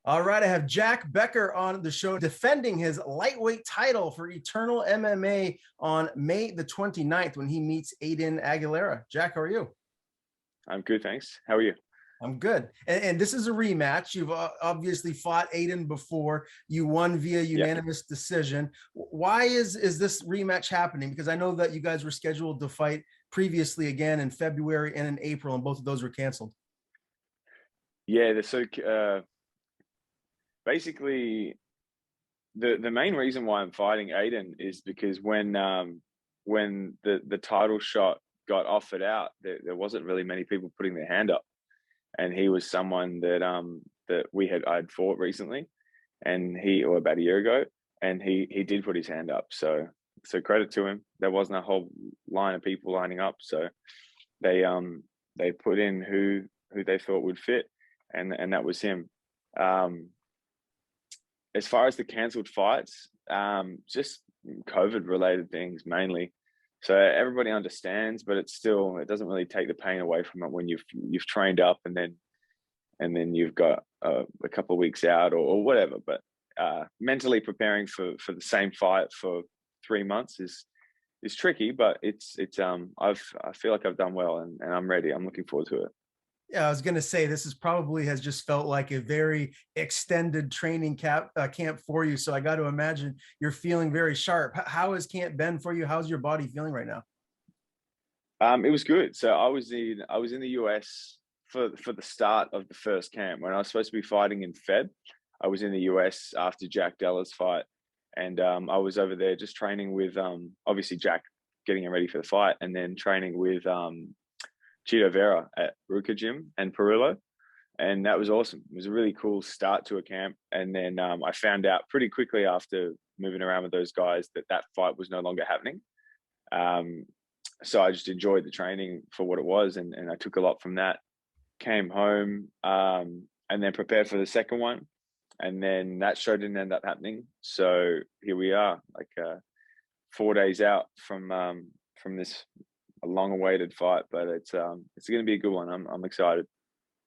All right, I have Jack Becker on the show defending his lightweight title for Eternal MMA on May the 29th when he meets Aiden Aguilera. Jack, how are you? I'm good, thanks. How are you? I'm good. And this is a rematch. You've obviously fought Aiden before. You won via Yeah. unanimous decision. Why is this rematch happening? Because I know that you guys were scheduled to fight previously again in February and in April, and both of those were canceled. Yeah, basically the main reason why I'm fighting Aiden is because when the title shot got offered out, there wasn't really many people putting their hand up. And he was someone that I'd fought recently, and or about a year ago, and he did put his hand up. So credit to him. There wasn't a whole line of people lining up. So they put in who they thought would fit, and that was him. Um, as far as the cancelled fights, just COVID related things mainly. So everybody understands, but it doesn't really take the pain away from it when you've trained up and then you've got a couple of weeks out or whatever. But mentally preparing for the same fight for 3 months is tricky, but I feel like I've done well, and I'm ready. I'm looking forward to it. Yeah, I was going to say this is probably has just felt like a very extended training camp for you. So I got to imagine you're feeling very sharp. How has camp been for you? How's your body feeling right now? It was good. So I was in the US for the start of the first camp when I was supposed to be fighting in Feb. I was in the US after Jack Della's fight, and I was over there just training with obviously Jack, getting him ready for the fight, and then training with Cheeto Vera at Ruka Gym and Perillo. And that was awesome. It was a really cool start to a camp. And then I found out pretty quickly after moving around with those guys that fight was no longer happening. Um, so I just enjoyed the training for what it was, and I took a lot from that. Came home, and then prepared for the second one, and then that show didn't end up happening. So here we are, like 4 days out from this long-awaited fight, but it's going to be a good one. I'm excited.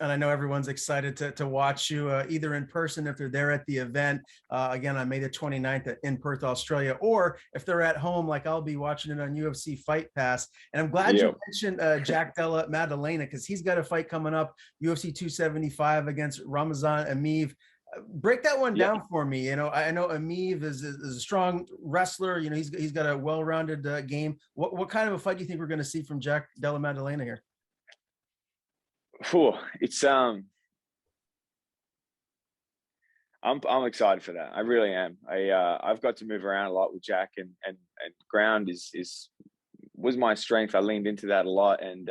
And I know everyone's excited to watch you either in person if they're there at the event, again on May the 29th in Perth, Australia, or if they're at home, like I'll be watching it on UFC Fight Pass. And I'm glad you Yeah. mentioned Jack Della Maddalena, because he's got a fight coming up, UFC 275 against Ramazan Ameev. Break that one Yeah. down for me. I know Ameev is a strong wrestler. He's got a well-rounded game. What kind of a fight do you think we're going to see from Jack Della Maddalena here? It's I'm excited for that. I really am. I've got to move around a lot with Jack, and ground is was my strength. I leaned into that a lot, and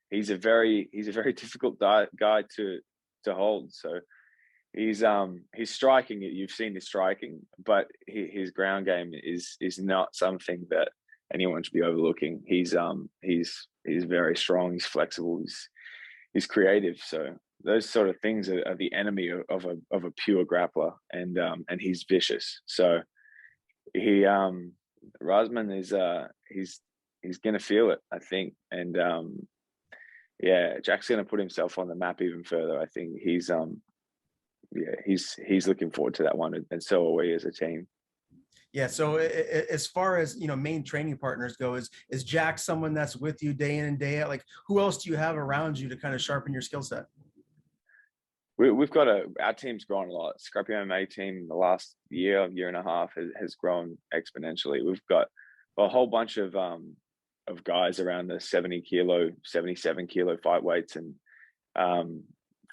he's a very difficult guy to hold. So he's striking. You've seen his striking, but his ground game is not something that anyone should be overlooking. He's very strong. He's flexible. He's creative. So those sort of things are the enemy of a pure grappler, and he's vicious. So he Rasman is he's gonna feel it, I think. And yeah, Jack's gonna put himself on the map even further. I think he's looking forward to that one, and so are we as a team. Yeah. So as far as main training partners go, is Jack someone that's with you day in and day out? Like, who else do you have around you to kind of sharpen your skill set? We've got our team's grown a lot. Scrappy MMA team in the last year and a half has grown exponentially. We've got a whole bunch of guys around the 70 kilo, 77 kilo fight weights, and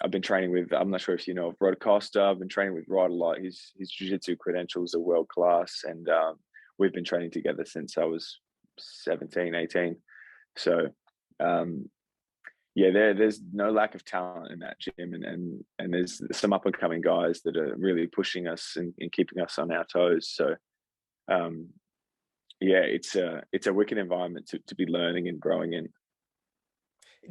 I've been training with. I'm not sure if you know of Rod Costa. I've been training with Rod a lot. His jiu-jitsu credentials are world class, and we've been training together since I was 17, 18. So um, yeah, there's no lack of talent in that gym, and there's some up and coming guys that are really pushing us and keeping us on our toes. So um, yeah, it's a wicked environment to be learning and growing in.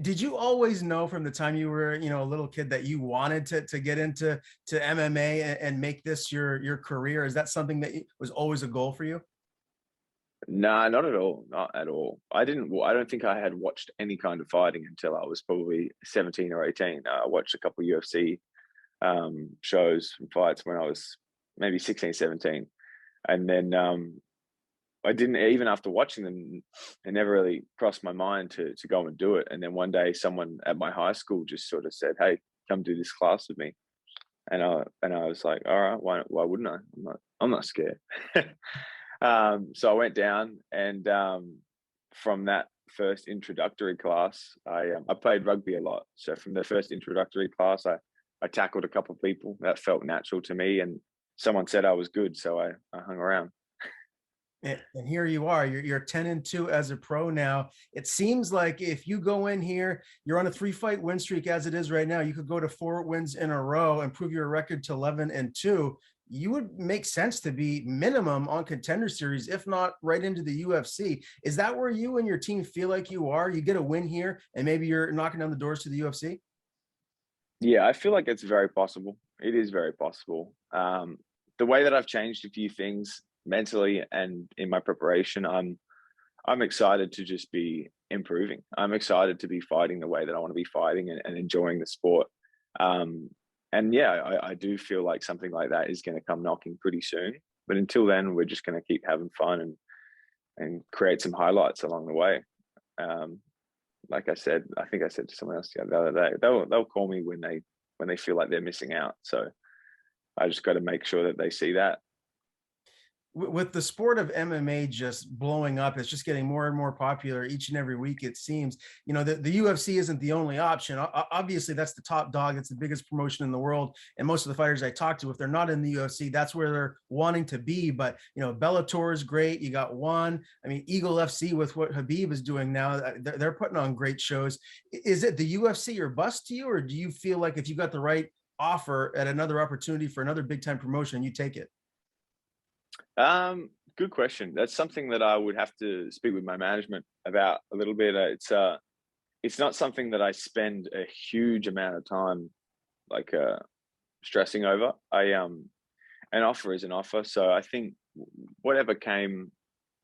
Did you always know from the time you were a little kid that you wanted to get into MMA and make this your career? Is that something that was always a goal for you? Nah, not at all. Not at all. I didn't. I don't think I had watched any kind of fighting until I was probably 17 or 18. I watched a couple of UFC shows and fights when I was maybe 16, 17. And then I didn't, even after watching them, it never really crossed my mind to go and do it. And then one day someone at my high school just sort of said, "Hey, come do this class with me." And I was like, "All right, why wouldn't I? I'm not scared." So I went down, and from that first introductory class, I played rugby a lot. So from the first introductory class, I tackled a couple of people. That felt natural to me, and someone said I was good, so I hung around. And here you are, you're 10-2 as a pro now. It seems like if you go in here, you're on a 3-fight win streak as it is right now. You could go to 4 wins in a row, improve your record to 11-2. You would make sense to be minimum on Contender Series, if not right into the UFC. Is that where you and your team feel like you are? You get a win here, and maybe you're knocking down the doors to the UFC? Yeah, I feel like it's very possible. It is very possible. The way that I've changed a few things mentally and in my preparation, I'm excited to just be improving. I'm excited to be fighting the way that I want to be fighting, and enjoying the sport. And yeah, I do feel like something like that is going to come knocking pretty soon. But until then, we're just going to keep having fun and create some highlights along the way. Um, like I said, I think I said to someone else the other day, they'll call me when they feel like they're missing out. So I just got to make sure that they see that. With the sport of MMA just blowing up, it's just getting more and more popular each and every week, it seems. You know, the UFC isn't the only option. Obviously, that's the top dog. It's the biggest promotion in the world. And most of the fighters I talk to, if they're not in the UFC, that's where they're wanting to be. But, you know, Bellator is great. You got one. I mean, Eagle FC with what Habib is doing now, they're putting on great shows. Is it the UFC or bust to you? Or do you feel like if you got the right offer at another opportunity for another big time promotion, you take it? Good question. That's something that I would have to speak with my management about a little bit. It's not something that I spend a huge amount of time like stressing over. An offer is an offer, so I think whatever came,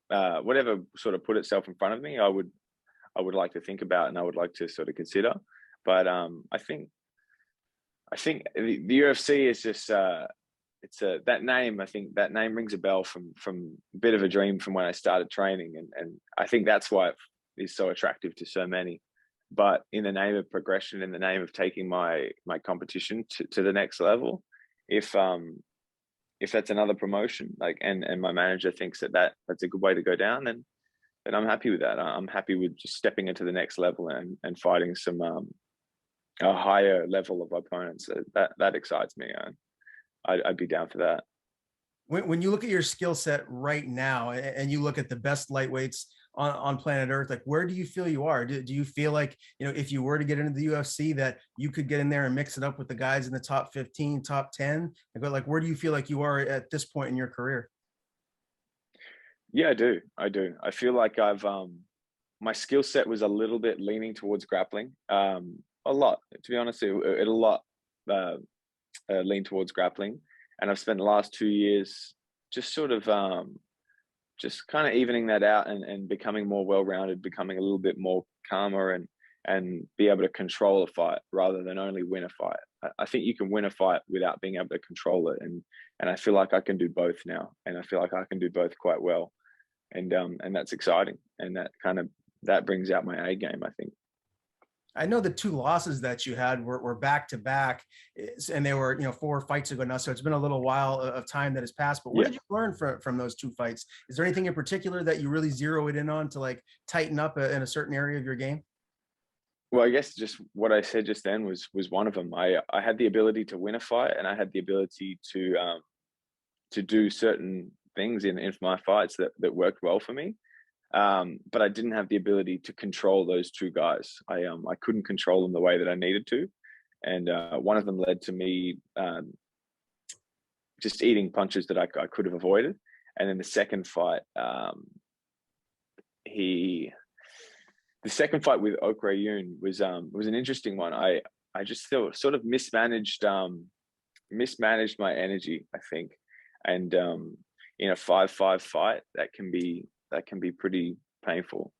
whatever sort of put itself in front of me, I would like to think about, and I would like to sort of consider. But I think the UFC is just it's that name. I think that name rings a bell from a bit of a dream from when I started training, and I think that's why it is so attractive to so many. But in the name of progression, in the name of taking my competition to the next level, if that's another promotion, like, and my manager thinks that's a good way to go down, then I'm happy with that. I'm happy with just stepping into the next level and fighting some a higher level of opponents. That excites me. I'd be down for that. When you look at your skill set right now, and you look at the best lightweights on planet Earth, like, where do you feel you are? Do you feel like, you know, if you were to get into the UFC, that you could get in there and mix it up with the guys in the top 15, top 10? Like, where do you feel like you are at this point in your career? Yeah, I do. I do. I feel like I've my skill set was a little bit leaning towards grappling. A lot, to be honest, it a lot uh, lean towards grappling, and I've spent the last 2 years just sort of just kind of evening that out, and becoming more well-rounded, becoming a little bit more calmer, and be able to control a fight rather than only win a fight. I think you can win a fight without being able to control it, and I feel like I can do both now, and I feel like I can do both quite well, and that's exciting, and that brings out my A game, I think. I know the two losses that you had were back to back, and they were, you know, 4 fights ago now. So it's been a little while of time that has passed. But what Yeah. did you learn from those 2 fights? Is there anything in particular that you really zero it in on to like tighten up in a certain area of your game? Well, I guess just what I said just then was one of them. I had the ability to win a fight, and I had the ability to do certain things in my fights that worked well for me. But I didn't have the ability to control those two guys. I couldn't control them the way that I needed to, and one of them led to me just eating punches that I could have avoided. And then the second fight, he the second fight with Okra Yoon was an interesting one. I just sort of mismanaged my energy, I think, and in a 5-5 fight that can be pretty painful.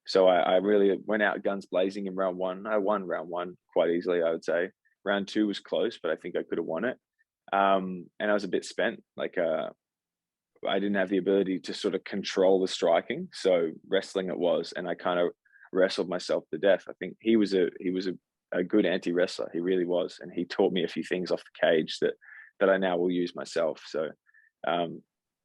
So I really went out guns blazing in round one. I won round one quite easily, I would say. Round 2 was close, but I think I could have won it. And I was a bit spent. Like I didn't have the ability to sort of control the striking. So wrestling it was, and I kind of wrestled myself to death. I think he was a good anti-wrestler. He really was. And he taught me a few things off the cage that I now will use myself. So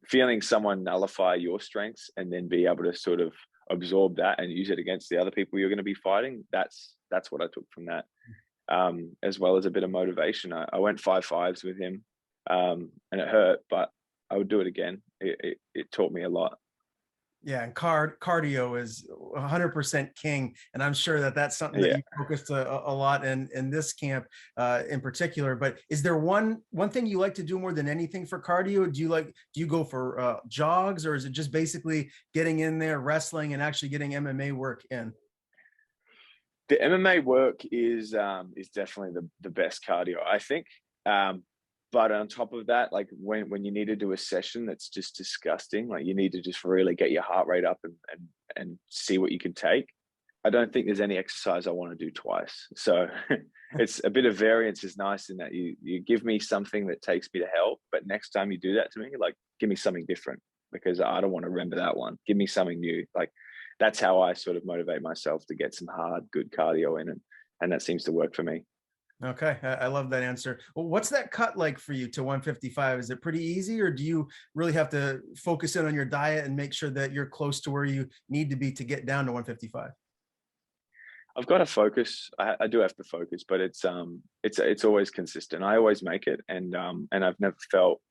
feeling someone nullify your strengths and then be able to sort of absorb that and use it against the other people you're going to be fighting, that's what I took from that. As well as a bit of motivation. I went 5-5s with him, and it hurt, but I would do it again. It taught me a lot. Yeah, and cardio is 100% king, and I'm sure that that's something that you focused a lot in this camp in particular. But is there one thing you like to do more than anything for cardio? Do you go for jogs, or is it just basically getting in there, wrestling, and actually getting MMA work in? The MMA work is definitely the best cardio, I think. But on top of that, like when you need to do a session that's just disgusting, like you need to just really get your heart rate up and see what you can take. I don't think there's any exercise I want to do twice. So it's a bit of variance is nice in that you give me something that takes me to hell, but next time you do that to me, like give me something different, because I don't want to remember that one. Give me something new. Like that's how I sort of motivate myself to get some hard, good cardio in, and that seems to work for me. Okay, I love that answer. Well, what's that cut like for you to 155? Is it pretty easy, or do you really have to focus in on your diet and make sure that you're close to where you need to be to get down to 155? I've got to focus. I do have to focus, but it's always consistent. I always make it, and I've never felt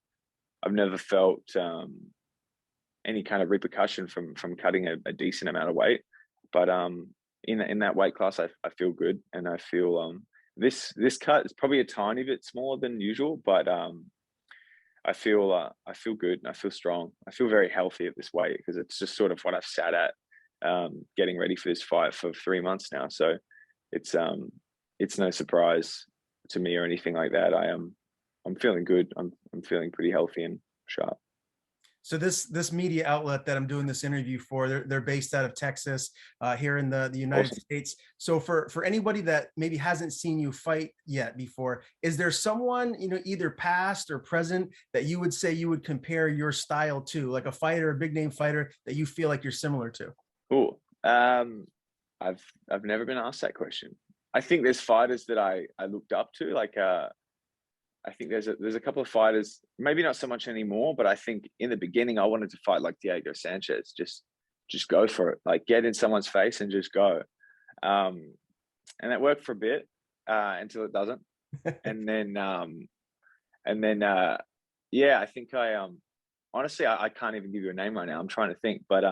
any kind of repercussion from cutting a decent amount of weight. But in that weight class, I feel good, and I feel this cut is probably a tiny bit smaller than usual, but I feel good and I feel strong. I feel very healthy at this weight because it's just sort of what I've sat at, getting ready for this fight for 3 months now. So it's no surprise to me or anything like that. I'm feeling good. I'm feeling pretty healthy and sharp. So this media outlet that I'm doing this interview for, they're based out of Texas, here in the United States. So for anybody that maybe hasn't seen you fight yet before, is there someone, either past or present, that you would say you would compare your style to, like a fighter, a big name fighter that you feel like you're similar to? Cool. I've never been asked that question. I think there's fighters that I looked up to, like I think there's a couple of fighters, maybe not so much anymore, but I think in the beginning I wanted to fight like Diego Sanchez, just go for it, like get in someone's face and just go. And that worked for a bit until it doesn't. and then yeah, I think honestly I can't even give you a name right now. I'm trying to think, but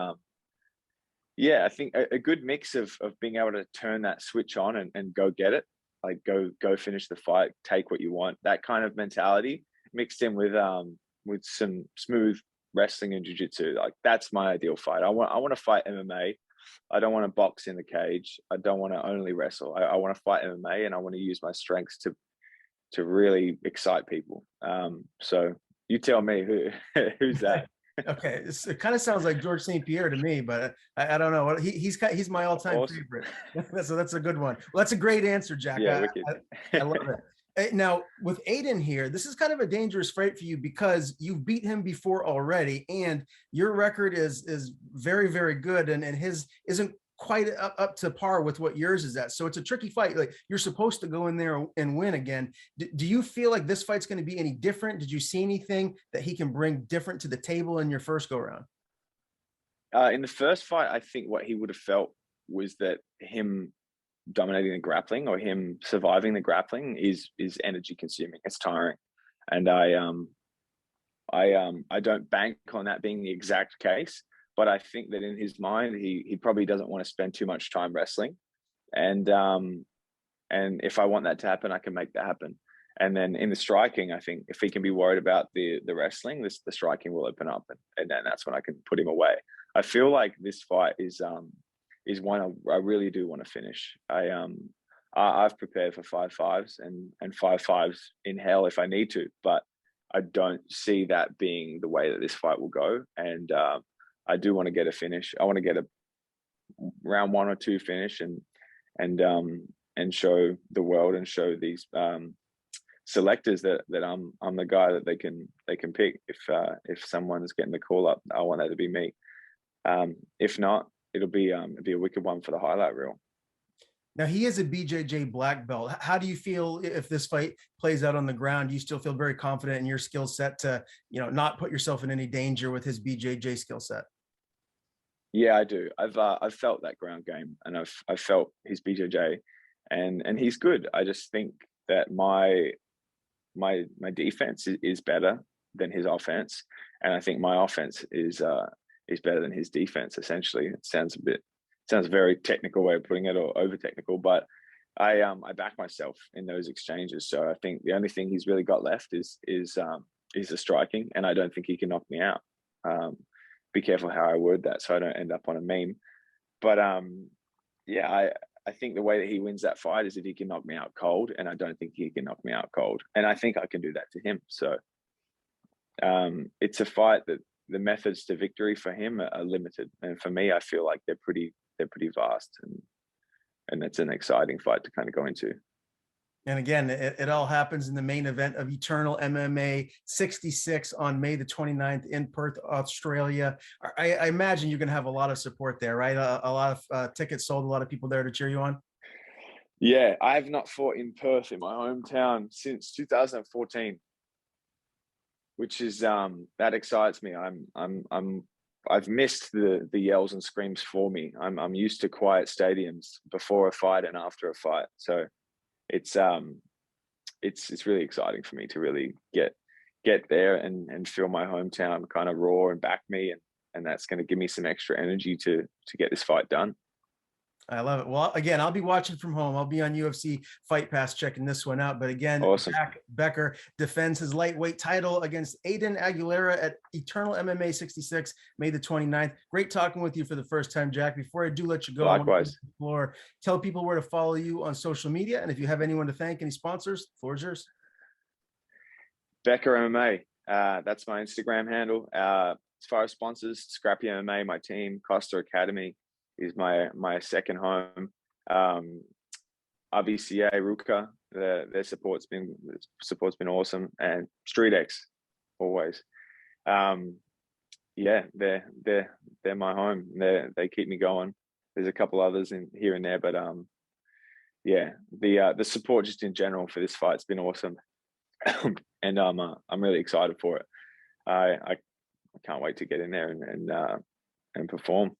yeah, I think a good mix of being able to turn that switch on and go get it. Like go finish the fight, take what you want. That kind of mentality mixed in with some smooth wrestling and jiu-jitsu. Like that's my ideal fight. I want to fight MMA. I don't want to box in the cage. I don't want to only wrestle. I want to fight MMA, and I want to use my strengths to really excite people. So you tell me who's that? Okay, it kind of sounds like George St. Pierre to me, but I don't know. He's my all-time Awesome. favorite. So that's a good one. Well, that's a great answer, Jack. Yeah, wicked. I love it. Now with Aiden here, this is kind of a dangerous fight for you because you've beat him before already, and your record is very, very good, and his isn't quite up to par with what yours is at. So it's a tricky fight. Like you're supposed to go in there and win again. Do you feel like this fight's going to be any different? Did you see anything that he can bring different to the table in your first go round? In the first fight, I think what he would have felt was that him dominating the grappling or him surviving the grappling is energy consuming. It's tiring. And I don't bank on that being the exact case. But I think that in his mind, he probably doesn't want to spend too much time wrestling, and if I want that to happen, I can make that happen. And then in the striking, I think if he can be worried about the wrestling, the striking will open up, and then that's when I can put him away. I feel like this fight is one I really do want to finish. I've prepared for 5-5s and 5-5s in hell if I need to, but I don't see that being the way that this fight will go. And I do want to get a finish. I want to get a round 1 or 2 finish and and show the world and show these selectors that I'm the guy that they can pick. If someone's getting the call up, I want that to be me. If not, it'll be a wicked one for the highlight reel. Now, he is a BJJ black belt. How do you feel if this fight plays out on the ground? Do you still feel very confident in your skill set to, not put yourself in any danger with his BJJ skill set? Yeah, I do. I've felt that ground game, and I've felt his BJJ, and he's good. I just think that my defense is better than his offense, and I think my offense is better than his defense. Essentially, it sounds a very technical way of putting it, or over technical, but I back myself in those exchanges. So I think the only thing he's really got left is the striking, and I don't think he can knock me out. Be careful how I word that so I don't end up on a meme. But yeah, I think the way that he wins that fight is if he can knock me out cold, and I don't think he can knock me out cold, and I think I can do that to him. So it's a fight that the methods to victory for him are limited, and for me, I feel like they're pretty vast, and it's an exciting fight to kind of go into. And again, it all happens in the main event of Eternal MMA 66 on May the 29th in Perth, Australia. I imagine you're going to have a lot of support there, right? A lot of tickets sold, a lot of people there to cheer you on. Yeah, I have not fought in Perth, in my hometown, since 2014, which is that excites me. I've missed the yells and screams for me. I'm used to quiet stadiums before a fight and after a fight. So it's really exciting for me to really get there and feel my hometown kind of roar and back me, and that's going to give me some extra energy to get this fight done. I love it. Well, again, I'll be watching from home. I'll be on UFC Fight Pass checking this one out. But again, Awesome. Jack Becker defends his lightweight title against Aiden Aguilera at Eternal MMA 66, May the 29th. Great talking with you for the first time, Jack. Before I do let you go, Likewise. I want to tell people where to follow you on social media. And if you have anyone to thank, any sponsors, the floor is yours. Becker MMA. That's my Instagram handle. As far as sponsors, Scrappy MMA, my team, Costa Academy is my second home. RBCA, Ruka, their support's been awesome, and Street X, always. Yeah, they're my home. They keep me going. There's a couple others in here and there, but yeah, the support just in general for this fight's been awesome, and I'm really excited for it. I can't wait to get in there and perform.